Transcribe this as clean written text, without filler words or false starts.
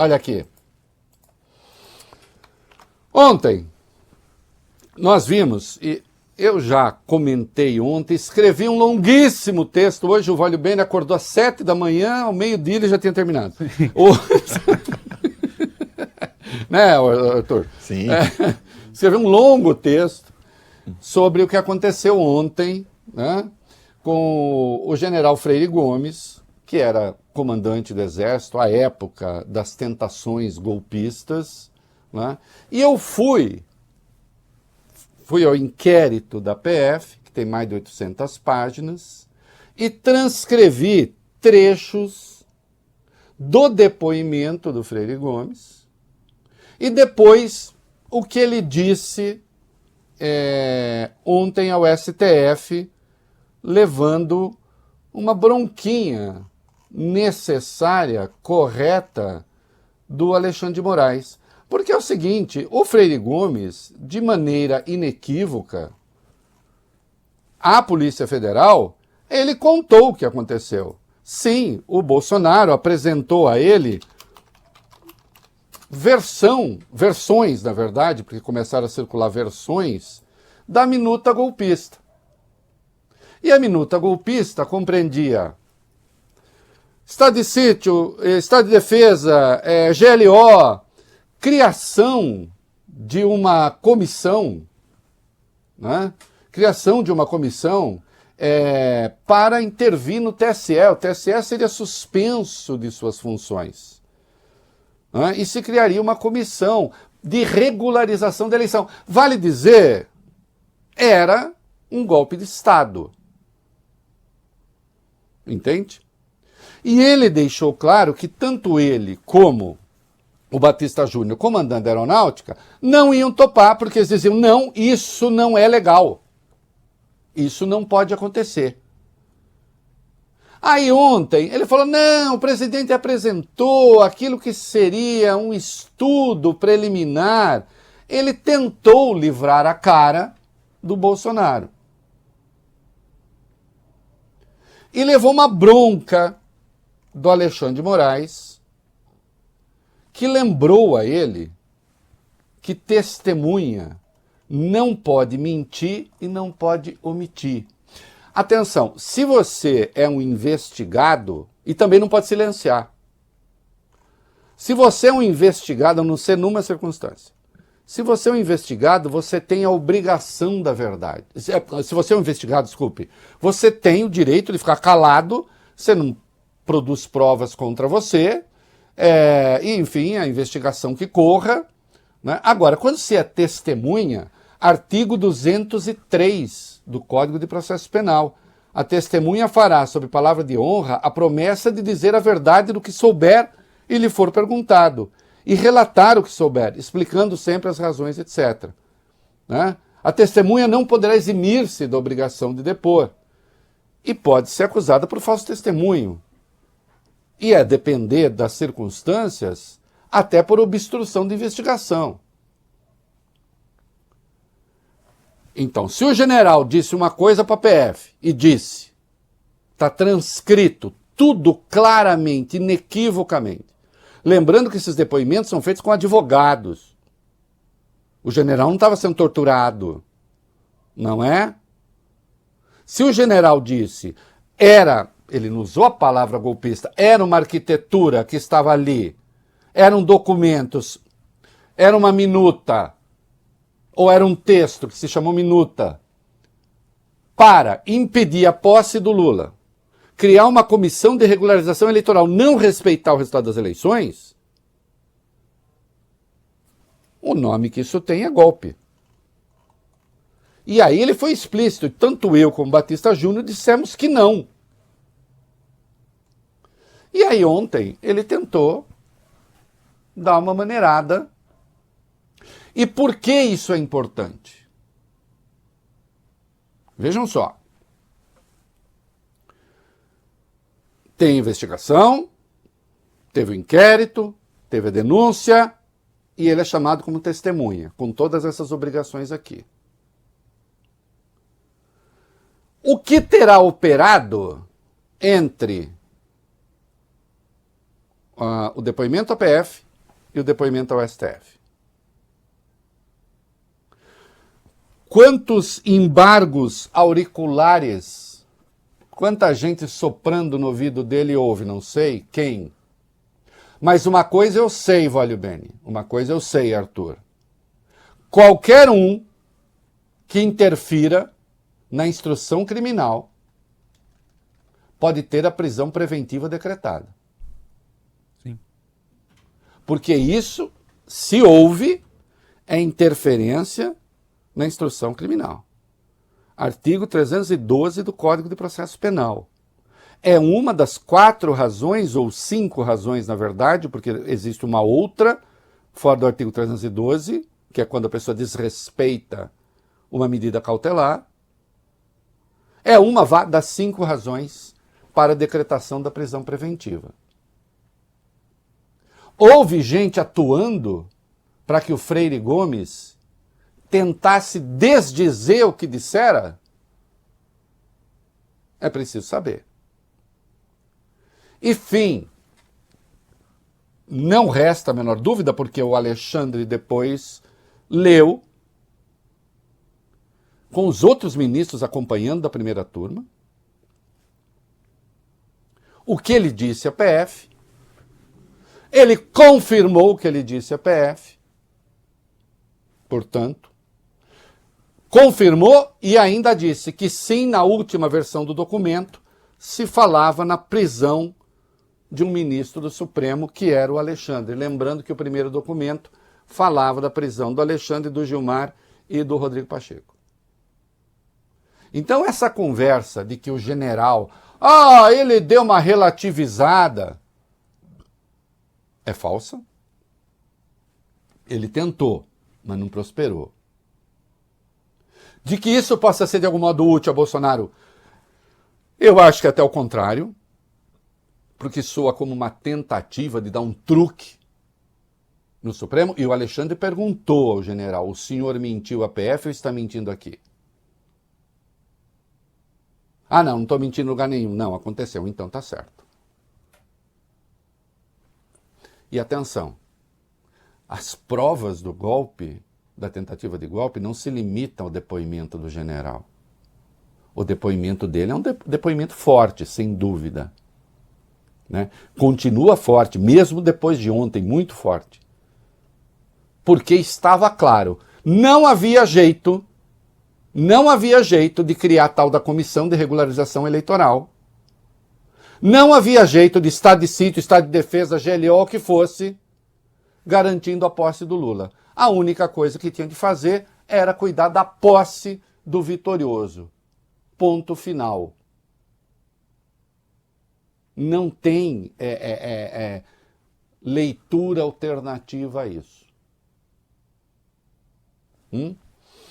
Olha aqui. Ontem, nós vimos, e eu já comentei ontem, escrevi um longuíssimo texto. Hoje o Valho Bene acordou às 7 da manhã, ao meio-dia ele já tinha terminado. Né, Arthur? Sim. Escrevi um longo texto sobre o que aconteceu ontem, né, com o general Freire Gomes, que era comandante do Exército à época das tentações golpistas, né? E eu fui ao inquérito da PF, que tem mais de 800 páginas, e transcrevi trechos do depoimento do Freire Gomes e depois o que ele disse ontem ao STF, levando uma bronquinha necessária, correta, do Alexandre de Moraes. Porque é o seguinte, o Freire Gomes, de maneira inequívoca, à Polícia Federal, ele contou o que aconteceu. Sim, o Bolsonaro apresentou a ele versões, na verdade, porque começaram a circular versões, da minuta golpista. E a minuta golpista compreendia estado de sítio, estado de defesa, GLO, criação de uma comissão, né? Criação de uma comissão para intervir no TSE. O TSE seria suspenso de suas funções. Né? E se criaria uma comissão de regularização da eleição. Vale dizer, era um golpe de Estado. Entende? E ele deixou claro que tanto ele como o Batista Júnior, comandante da aeronáutica, não iam topar, porque eles diziam, não, isso não é legal. Isso não pode acontecer. Aí ontem ele falou, não, o presidente apresentou aquilo que seria um estudo preliminar. Ele tentou livrar a cara do Bolsonaro. E levou uma bronca do Alexandre de Moraes, que lembrou a ele que testemunha não pode mentir e não pode omitir. Atenção, se você é um investigado, e também não pode silenciar. Se você é um investigado, a não ser numa circunstância. Se você é um investigado, você tem a obrigação da verdade. Se você é um investigado, desculpe, você tem o direito de ficar calado, você não produz provas contra você, e, enfim, a investigação que corra. Né? Agora, quando você é testemunha, artigo 203 do Código de Processo Penal, a testemunha fará, sob palavra de honra, a promessa de dizer a verdade do que souber e lhe for perguntado, e relatar o que souber, explicando sempre as razões, etc. Né? A testemunha não poderá eximir-se da obrigação de depor, e pode ser acusada por falso testemunho, e depender das circunstâncias, até por obstrução de investigação. Então, se o general disse uma coisa para a PF e disse, está transcrito, tudo claramente, inequivocamente. Lembrando que esses depoimentos são feitos com advogados. O general não estava sendo torturado, não é? Se o general disse, ele não usou a palavra golpista, era uma arquitetura que estava ali, eram documentos, era uma minuta, ou era um texto que se chamou minuta, para impedir a posse do Lula, criar uma comissão de regularização eleitoral, não respeitar o resultado das eleições, o nome que isso tem é golpe. E aí ele foi explícito, tanto eu como Batista Júnior dissemos que não. E aí ontem ele tentou dar uma maneirada. E por que isso é importante? Vejam só. Tem investigação, teve o inquérito, teve a denúncia, e ele é chamado como testemunha, com todas essas obrigações aqui. O que terá operado entre o depoimento da PF e o depoimento ao STF. Quantos embargos auriculares, quanta gente soprando no ouvido dele ouve, não sei quem. Mas uma coisa eu sei, Vólio Bene, uma coisa eu sei, Arthur. Qualquer um que interfira na instrução criminal pode ter a prisão preventiva decretada. Sim. Porque isso, se houve, é interferência na instrução criminal. Artigo 312 do Código de Processo Penal. É uma das 4 razões, ou 5 razões, na verdade, porque existe uma outra, fora do artigo 312, que é quando a pessoa desrespeita uma medida cautelar. É uma das 5 razões para a decretação da prisão preventiva. Houve gente atuando para que o Freire Gomes tentasse desdizer o que dissera? É preciso saber. E fim, não resta a menor dúvida, porque o Alexandre depois leu, com os outros ministros acompanhando da primeira turma, o que ele disse à PF, ele confirmou o que ele disse à PF, portanto, confirmou e ainda disse que sim, na última versão do documento, se falava na prisão de um ministro do Supremo, que era o Alexandre. Lembrando que o primeiro documento falava da prisão do Alexandre, do Gilmar e do Rodrigo Pacheco. Então essa conversa de que o general, ele deu uma relativizada, é falsa. Ele tentou, mas não prosperou. De que isso possa ser de algum modo útil a Bolsonaro, eu acho que até o contrário, porque soa como uma tentativa de dar um truque no Supremo, e o Alexandre perguntou ao general, o senhor mentiu à PF ou está mentindo aqui? Não estou mentindo em lugar nenhum. Não, aconteceu, então tá certo. E atenção, as provas do golpe, da tentativa de golpe, não se limitam ao depoimento do general. O depoimento dele é um depoimento forte, sem dúvida. Né? Continua forte, mesmo depois de ontem, muito forte. Porque estava claro, não havia jeito de criar tal da comissão de regularização eleitoral. Não havia jeito de estado de sítio, estado de defesa, GLO, o que fosse, garantindo a posse do Lula. A única coisa que tinha de fazer era cuidar da posse do vitorioso. Ponto final. Não tem leitura alternativa a isso.